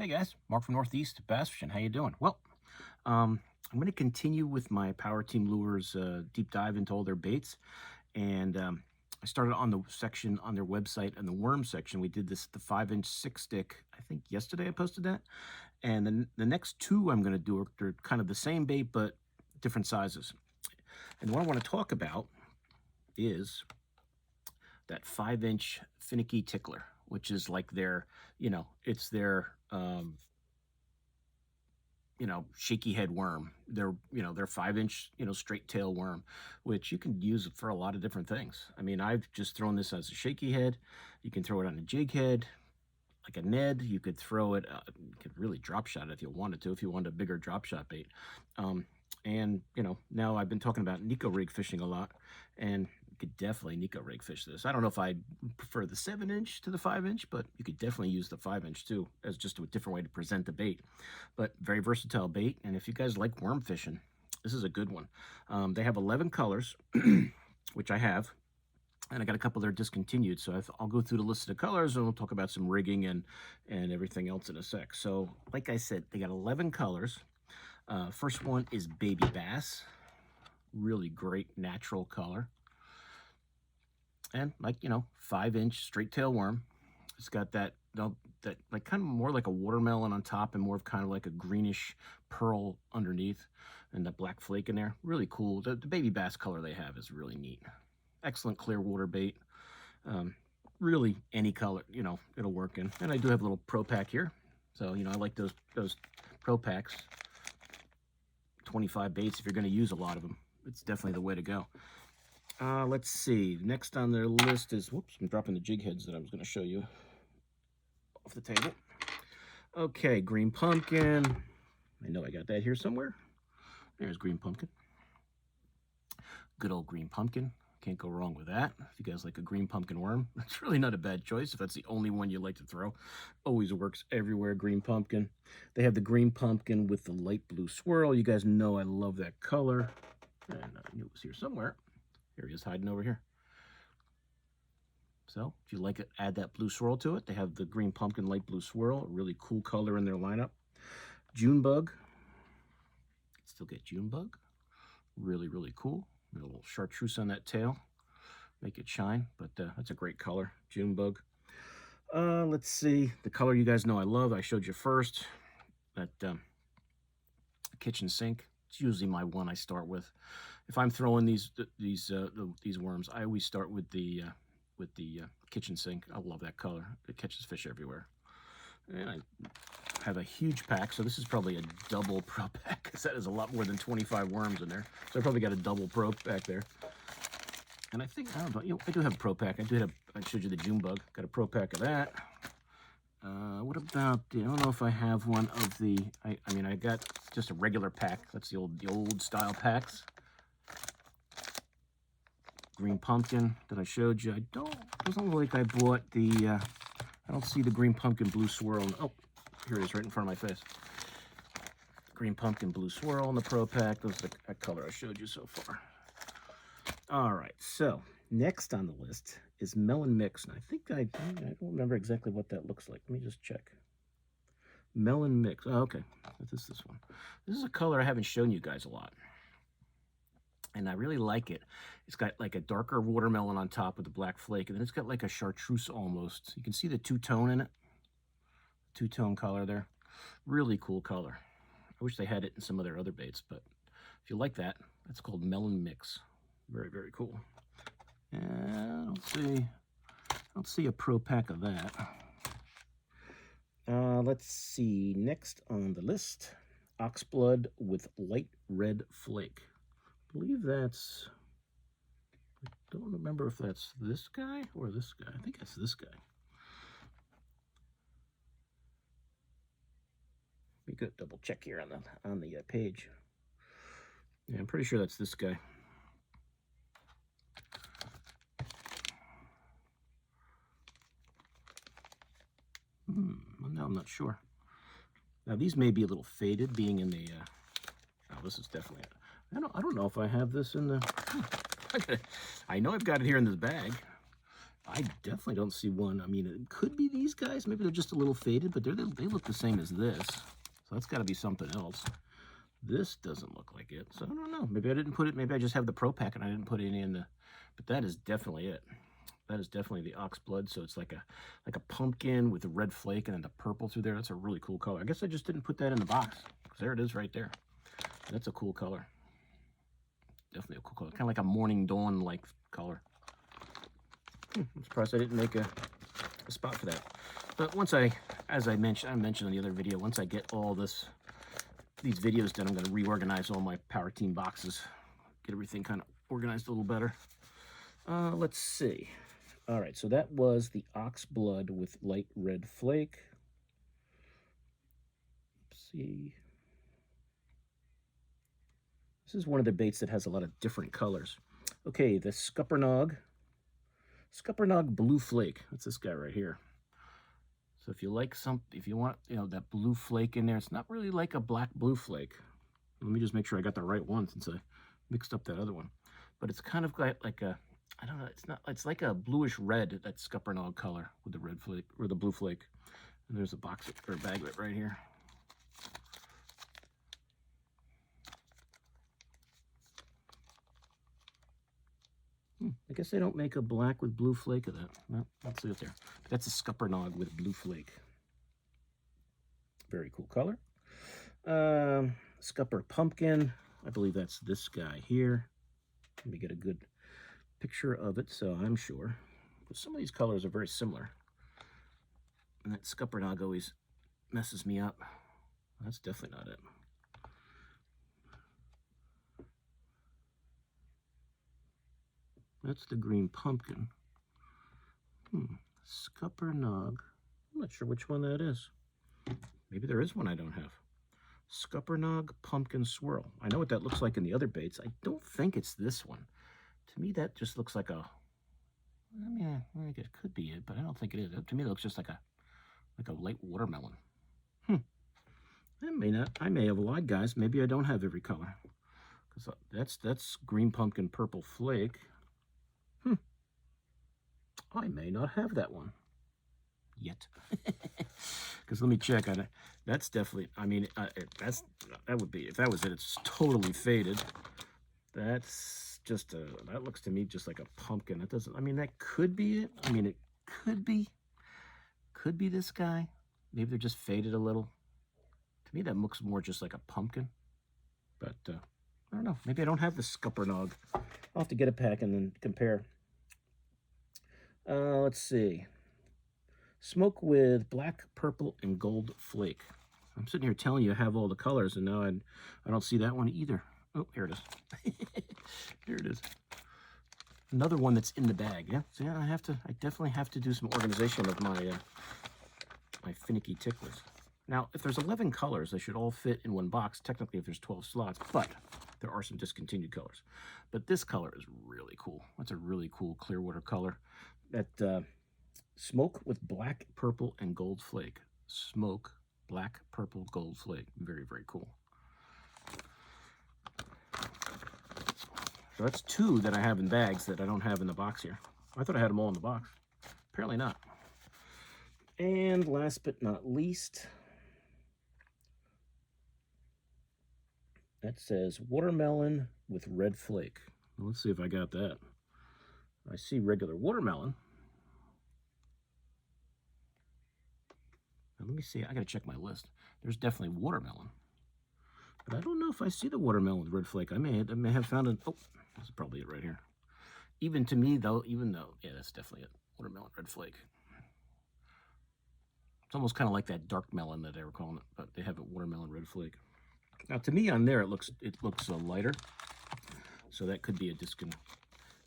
Hey guys, Mark from Northeast Bass Fishing. How you doing? Well, I'm going to continue with my PowerTeam Lures deep dive into all their baits, and I started on the section on their website and the worm section. We did the 5-inch 6-stick. I think yesterday I posted that, and then the next two I'm going to do are kind of the same bait but different sizes. And what I want to talk about is that 5-inch Finicky Tickler, which is like their, it's their shaky head worm. They're 5-inch, straight tail worm, which you can use for a lot of different things. I mean, I've just thrown this as a shaky head. You can throw it on a jig head, like a Ned. You could throw it, you could really drop shot it if you wanted to, if you wanted a bigger drop shot bait. And now I've been talking about Nico rig fishing a lot, and you could definitely Nico rig fish this. I don't know if I prefer the 7-inch to the 5-inch, but you could definitely use the 5-inch too, as just a different way to present the bait. But very versatile bait, and if you guys like worm fishing, this is a good one. They have 11 colors, which I have, and I got a couple that are discontinued, so I'll go through the list of the colors, and we'll talk about some rigging and everything else in a sec. So, like I said, they got 11 colors. First one is Baby Bass. Really great natural color. And 5-inch straight tail worm. It's got that like kind of more like a watermelon on top and more of kind of like a greenish pearl underneath, and that black flake in there. Really cool. The Baby Bass color they have is really neat. Excellent clear water bait. Really any color, it'll work in. And I do have a little pro pack here. So, I like those pro packs. 25 baits if you're going to use a lot of them. It's definitely the way to go. Let's see. Next on their list is, whoops, I'm dropping the jig heads that I was going to show you off the table. Okay, green pumpkin. I know I got that here somewhere. There's green pumpkin. Good old green pumpkin. Can't go wrong with that. If you guys like a green pumpkin worm, it's really not a bad choice if that's the only one you like to throw. Always works everywhere, green pumpkin. They have the green pumpkin with the light blue swirl. You guys know I love that color. And I knew it was here somewhere. Here he is hiding over here. So if you like it, add that blue swirl to it. They have the green pumpkin light blue swirl, a really cool color in their lineup. June bug. Still get June bug. Really, really cool. A little chartreuse on that tail, make it shine, but that's a great color, June bug. Let's see, the color you guys know I love, I showed you first, that kitchen sink. It's usually my one I start with. If I'm throwing these worms, I always start with the kitchen sink. I love that color. It catches fish everywhere. And I have a huge pack, so this is probably a double pro pack, because that is a lot more than 25 worms in there. So I probably got a double pro pack there. And I think, I don't know, I do have a pro pack. I showed you the June bug. Got a pro pack of that. What about I don't know if I have one of the, I mean, I got just a regular pack. That's the old style packs. Green pumpkin that I showed you. Doesn't look like I bought the, I don't see the green pumpkin blue swirl. Oh, here it is right in front of my face. Green pumpkin blue swirl in the pro pack. Those are the color I showed you so far. All right, so next on the list is melon mix. And I think I don't remember exactly what that looks like. Let me just check. Melon mix. Oh, okay, this is this one. This is a color I haven't shown you guys a lot, and I really like it. It's got like a darker watermelon on top with the black flake, and then it's got like a chartreuse almost. You can see the two-tone in it. Two-tone color there. Really cool color. I wish they had it in some of their other baits, but if you like that, that's called melon mix. Very, very cool. And I don't see a pro pack of that. Let's see, next on the list, oxblood with light red flake. I believe that's, I don't remember if that's this guy or this guy. I think that's this guy. We could double check here on the page. Yeah, I'm pretty sure that's this guy. Well, now I'm not sure. Now these may be a little faded, being in the. Oh, this is definitely. I don't know if I have this in the. I know I've got it here in this bag. I definitely don't see one. I mean, it could be these guys. Maybe they're just a little faded, but they look the same as this. So that's got to be something else. This doesn't look like it. So I don't know. Maybe I didn't put it. Maybe I just have the Pro Pack and I didn't put any in the. But that is definitely it. That is definitely the ox blood. So it's like a pumpkin with a red flake and then the purple through there. That's a really cool color. I guess I just didn't put that in the box. There it is right there. That's a cool color. Definitely a cool color. Kind of like a morning dawn like color. I'm surprised I didn't make a spot for that. But once as I mentioned in the other video, once I get all these videos done, I'm going to reorganize all my PowerTeam boxes, get everything kind of organized a little better. Let's see. All right, so that was the ox blood with light red flake. Let's see. This is one of the baits that has a lot of different colors. Okay, the Scuppernong blue flake. That's this guy right here. So if you like if you want, that blue flake in there, it's not really like a black blue flake. Let me just make sure I got the right one since I mixed up that other one. But it's kind of like a, I don't know, it's like a bluish red, that Scuppernong color with the red flake or the blue flake. And there's a box or a bag of it right here. I guess they don't make a black with blue flake of that. No, let's leave it there. But that's a Scuppernong with blue flake. Very cool color. Scupper pumpkin. I believe that's this guy here. Let me get a good picture of it so I'm sure. But some of these colors are very similar. And that Scuppernong always messes me up. That's definitely not it. That's the green pumpkin. Scuppernong. I'm not sure which one that is. Maybe there is one I don't have. Scuppernong pumpkin swirl. I know what that looks like in the other baits. I don't think it's this one. To me, that just looks like a. I mean, I think it could be it, but I don't think it is. To me, it looks just like a light watermelon. I may have lied, guys. Maybe I don't have every color. Because that's green pumpkin purple flake. I may not have that one yet. Because let me check on it. That's definitely, I mean, that would be, if that was it, it's totally faded. That's just that looks to me just like a pumpkin. That doesn't, I mean, that could be it. I mean, it could be this guy. Maybe they're just faded a little. To me, that looks more just like a pumpkin. But I don't know. Maybe I don't have the Scuppernong. I'll have to get a pack and then compare. Let's see. Smoke with black, purple, and gold flake. I'm sitting here telling you I have all the colors, and now I don't see that one either. Oh, here it is. Here it is. Another one that's in the bag. Yeah, so yeah, I definitely have to do some organization of my my Finicky ticklers. Now, if there's 11 colors, they should all fit in one box. Technically, if there's 12 slots, but there are some discontinued colors. But this color is really cool. That's a really cool Clearwater color. That smoke with black, purple, and gold flake. Smoke, black, purple, gold flake. Very, very cool. So that's two that I have in bags that I don't have in the box here. I thought I had them all in the box. Apparently not. And last but not least, that says watermelon with red flake. Well, let's see if I got that. I see regular watermelon. Now, let me see. I got to check my list. There's definitely watermelon. But I don't know if I see the watermelon with red flake. I may have found an... Oh, that's probably it right here. Even to me, though, yeah, that's definitely it. Watermelon red flake. It's almost kind of like that dark melon that they were calling it, but they have a watermelon red flake. Now, to me on there, it looks lighter. So that could be a discon.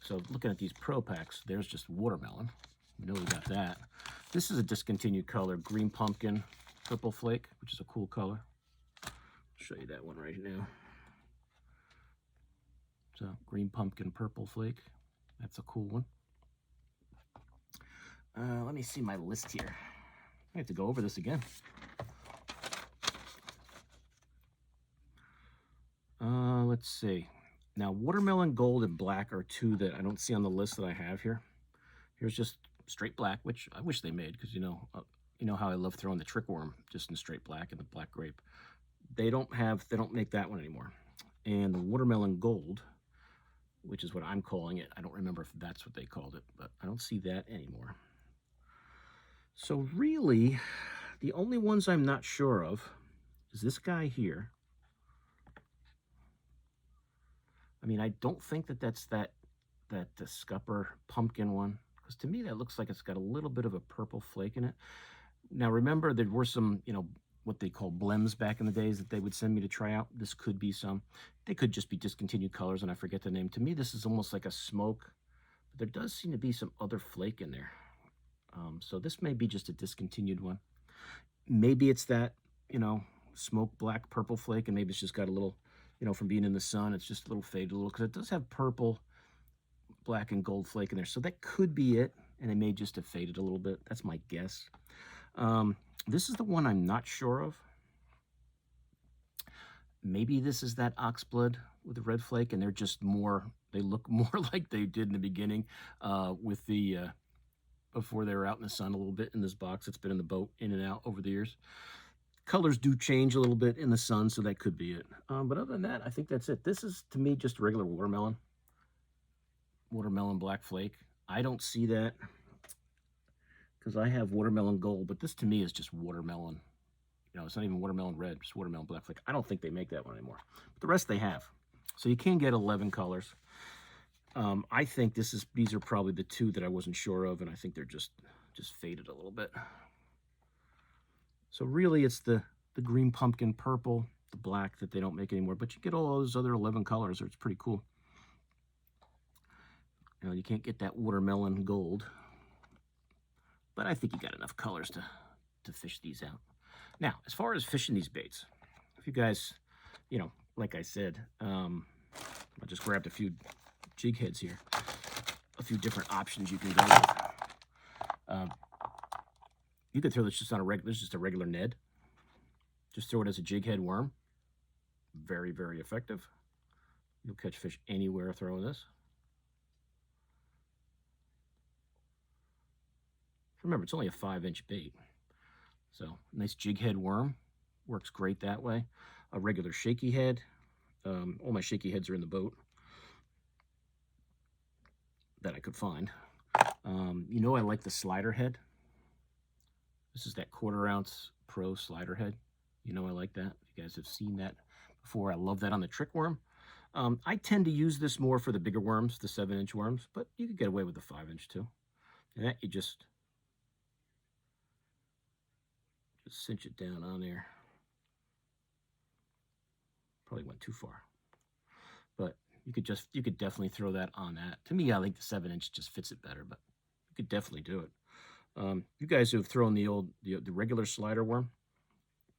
So looking at these Pro Packs, there's just watermelon. We know we got that. This is a discontinued color, green pumpkin, purple flake, which is a cool color. I'll show you that one right now. So green pumpkin, purple flake. That's a cool one. Let me see my list here. I have to go over this again. Let's see. Now, watermelon gold and black are two that I don't see on the list that I have here. Here's just straight black, which I wish they made, because you know how I love throwing the trick worm just in straight black and the black grape. They don't make that one anymore. And the watermelon gold, which is what I'm calling it. I don't remember if that's what they called it, but I don't see that anymore. So really, the only ones I'm not sure of is this guy here. I mean, I don't think that's the scupper pumpkin one, because to me that looks like it's got a little bit of a purple flake in it. Now remember, there were some, what they call blems back in the days that they would send me to try out. This could be some. They could just be discontinued colors, and I forget the name. To me, this is almost like a smoke, but there does seem to be some other flake in there. So this may be just a discontinued one. Maybe it's that, smoke black purple flake, and maybe it's just got a little, from being in the sun, it's just a little faded a little, because it does have purple, black, and gold flake in there. So that could be it, and it may just have faded a little bit. That's my guess. This is the one I'm not sure of. Maybe this is that oxblood with the red flake, and they're just they look more like they did in the beginning with the, before they were out in the sun a little bit in this box. It's been in the boat in and out over the years. Colors do change a little bit in the sun, so that could be it. But other than that, I think that's it. This is, to me, just regular watermelon. Watermelon black flake. I don't see that because I have watermelon gold, but this to me is just watermelon. It's not even watermelon red, just watermelon black flake. I don't think they make that one anymore. But the rest they have. So you can get 11 colors. I think these are probably the two that I wasn't sure of, and I think they're just faded a little bit. So really it's the green pumpkin purple, the black that they don't make anymore, but you get all those other 11 colors. It's pretty cool. You can't get that watermelon gold, but I think you got enough colors to fish these out. Now, as far as fishing these baits, if you guys, like I said, I just grabbed a few jig heads here, a few different options you can go with. You could throw this just on this is just a regular Ned. Just throw it as a jig head worm. Very, very effective. You'll catch fish anywhere throwing this. Remember, it's only a 5-inch bait. So, nice jig head worm. Works great that way. A regular shaky head. All my shaky heads are in the boat that I could find. I like the slider head. This is that 1/4 ounce Pro slider head. I like that. You guys have seen that before. I love that on the trick worm. I tend to use this more for the bigger worms, the 7-inch worms, but you could get away with the 5-inch too. And that you just cinch it down on there. Probably went too far, but you could definitely throw that on that. To me, I think the 7-inch just fits it better, but you could definitely do it. You guys who have thrown the regular slider worm,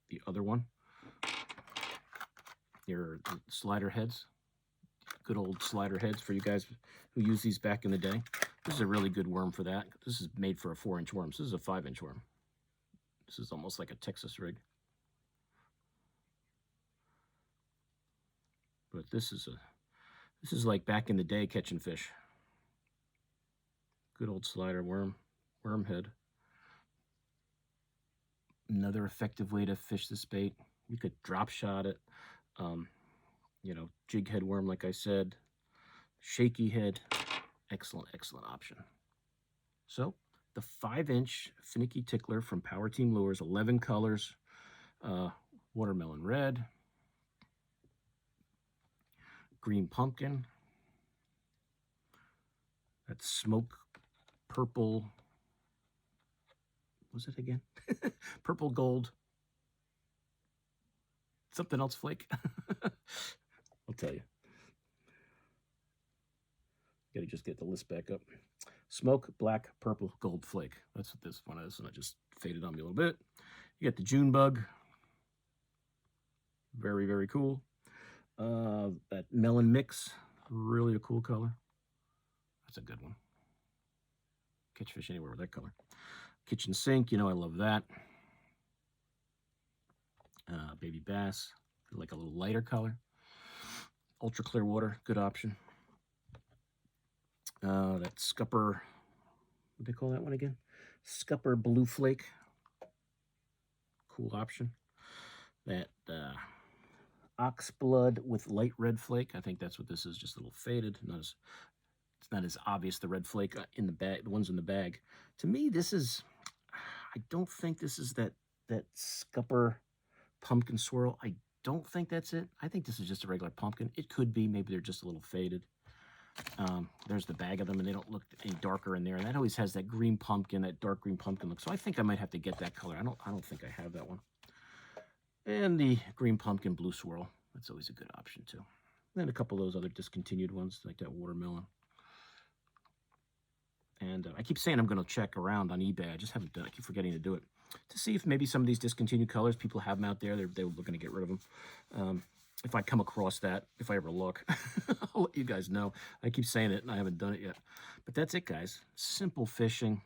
the other one, your slider heads, good old slider heads for you guys who used these back in the day. This is a really good worm for that. This is made for a 4-inch worm. So this is a 5-inch worm. This is almost like a Texas rig. But this is like back in the day catching fish. Good old slider worm head. Another effective way to fish this bait. You could drop shot it. Jig head worm, like I said. Shaky head. Excellent, excellent option. So the 5-inch Finicky Tickler from PowerTeam Lures, 11 colors, watermelon red, green pumpkin, that smoke purple, what was it again? Purple gold, something else flake. I'll tell you. Gotta just get the list back up. Smoke, black, purple, gold flake. That's what this one is, and I just faded on me a little bit. You got the June bug. Very, very cool. That melon mix, really a cool color. That's a good one. Catch fish anywhere with that color. Kitchen sink, I love that. Baby bass, like a little lighter color. Ultra clear water, good option. That scupper what they call that one again? Scupper Blue Flake. Cool option. That ox blood with light red flake. I think that's what this is, just a little faded. It's not as obvious, the red flake in the bag, the ones in the bag. To me, this is, I don't think this is that Scupper pumpkin swirl. I don't think that's it. I think this is just a regular pumpkin. It could be, maybe they're just a little faded. There's the bag of them, and they don't look any darker in there. And that always has that green pumpkin, that dark green pumpkin look. So I think I might have to get that color. I don't think I have that one. And the green pumpkin blue swirl. That's always a good option too. And then a couple of those other discontinued ones, like that watermelon. And I keep saying I'm going to check around on eBay. I just haven't done it. I keep forgetting to do it. To see if maybe some of these discontinued colors, people have them out there. They're looking to get rid of them. If I come across that, if I ever look, I'll let you guys know. I keep saying it, and I haven't done it yet. But that's it, guys. Simple fishing.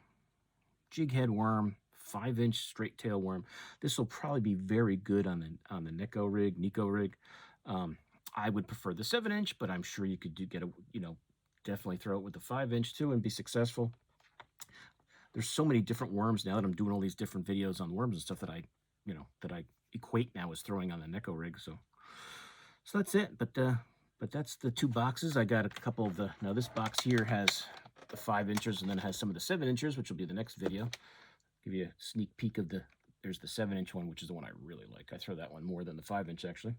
Jig head worm. 5-inch straight tail worm. This will probably be very good on the Nico rig. I would prefer the 7-inch, but I'm sure you could get a, definitely throw it with the 5-inch too and be successful. There's so many different worms now that I'm doing all these different videos on worms and stuff that I equate now as throwing on the Nico rig. So that's it. But that's the 2 boxes. I got a couple of now this box here has the 5-inchers and then it has some of the 7-inchers, which will be the next video. Give you a sneak peek of there's the 7-inch one, which is the one I really like. I throw that one more than the 5-inch actually.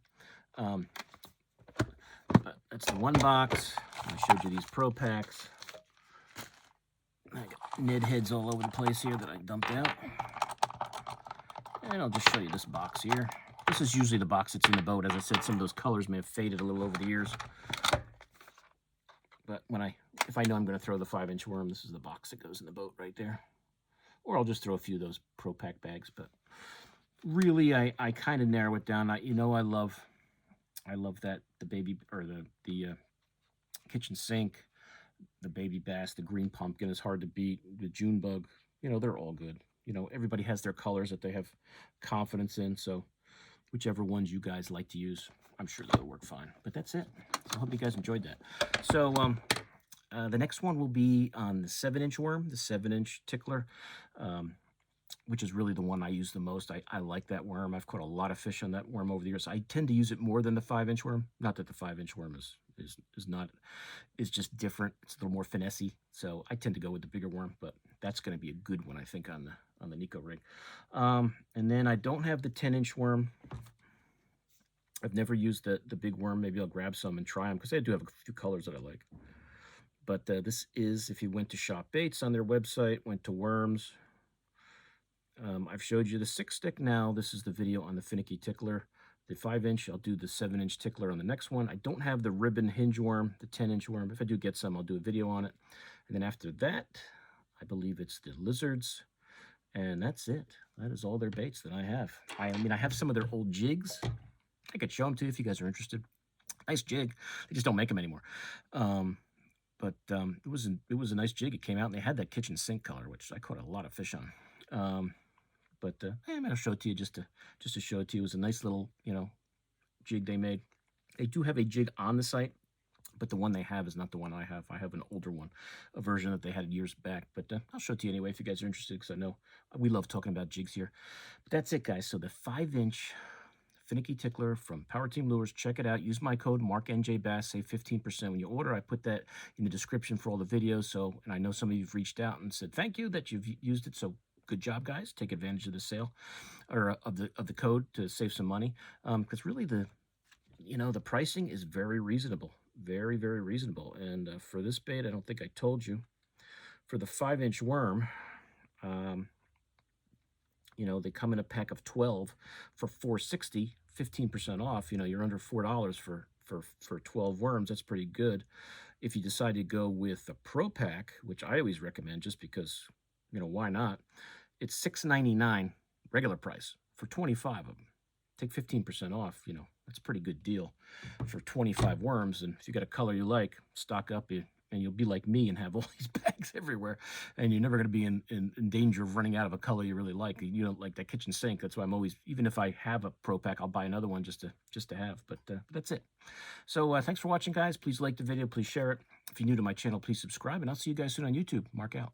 But that's the one box. I showed you these Pro Packs. I got Ned heads all over the place here that I dumped out. And I'll just show you this box here. This is usually the box that's in the boat. As I said, some of those colors may have faded a little over the years. But if I know I'm going to throw the 5-inch worm, this is the box that goes in the boat right there. Or I'll just throw a few of those Pro Pack bags. But really, I kind of narrow it down. I love that the baby, or the kitchen sink, the baby bass, the green pumpkin is hard to beat, the June bug, they're all good. Everybody has their colors that they have confidence in, so whichever ones you guys like to use, I'm sure that'll work fine. But that's it. So I hope you guys enjoyed that. So the next one will be on the 7-inch worm, the 7-inch tickler, which is really the one I use the most. I like that worm. I've caught a lot of fish on that worm over the years. I tend to use it more than the 5-inch worm. Not that the 5-inch worm is just different. It's a little more finessey. So I tend to go with the bigger worm, but that's going to be a good one, I think, on the Nico rig. And then I don't have the 10-inch worm. I've never used the big worm. Maybe I'll grab some and try them because I do have a few colors that I like. But this is, if you went to Shop Baits on their website, went to worms, I've showed you the 6-stick now. This is the video on the Finicky tickler. The 5-inch, I'll do the 7-inch tickler on the next one. I don't have the ribbon hinge worm, the 10-inch worm. If I do get some, I'll do a video on it. And then after that, I believe it's the lizards. And that's it. That is all their baits that I have. I mean, I have some of their old jigs. I could show them to you if you guys are interested. Nice jig. They just don't make them anymore. But it was a nice jig. It came out, and they had that kitchen sink color, which I caught a lot of fish on. But I'm gonna show it to you just to show it to you. It was a nice little jig they made. They do have a jig on the site, but the one they have is not the one I have. I have an older one, a version that they had years back. But I'll show it to you anyway if you guys are interested, because I know we love talking about jigs here. But that's it, guys. So the 5-inch Finicky tickler from PowerTeam Lures. Check it out. Use my code MarkNJBass. Save 15% when you order. I put that in the description for all the videos. So, and I know some of you've reached out and said thank you that you've used it. So good job, guys. Take advantage of the sale, or of the code, to save some money. Because really the pricing is very reasonable, very, very reasonable. And for this bait, I don't think I told you, for the 5-inch worm, they come in a pack of 12 for $4.60, 15% off. You're under $4 for 12 worms. That's pretty good. If you decide to go with a Pro Pack, which I always recommend, just because, why not? It's $6.99 regular price for 25 of them. Take 15% off. That's a pretty good deal for 25 worms. And if you got a color you like, stock up, and you'll be like me and have all these bags everywhere, and you're never going to be in danger of running out of a color you really like. You don't like that kitchen sink. That's why I'm always, even if I have a Pro Pack, I'll buy another one just to have. But that's it. So thanks for watching, guys. Please like the video. Please share it. If you're new to my channel, please subscribe, and I'll see you guys soon on YouTube. Mark out.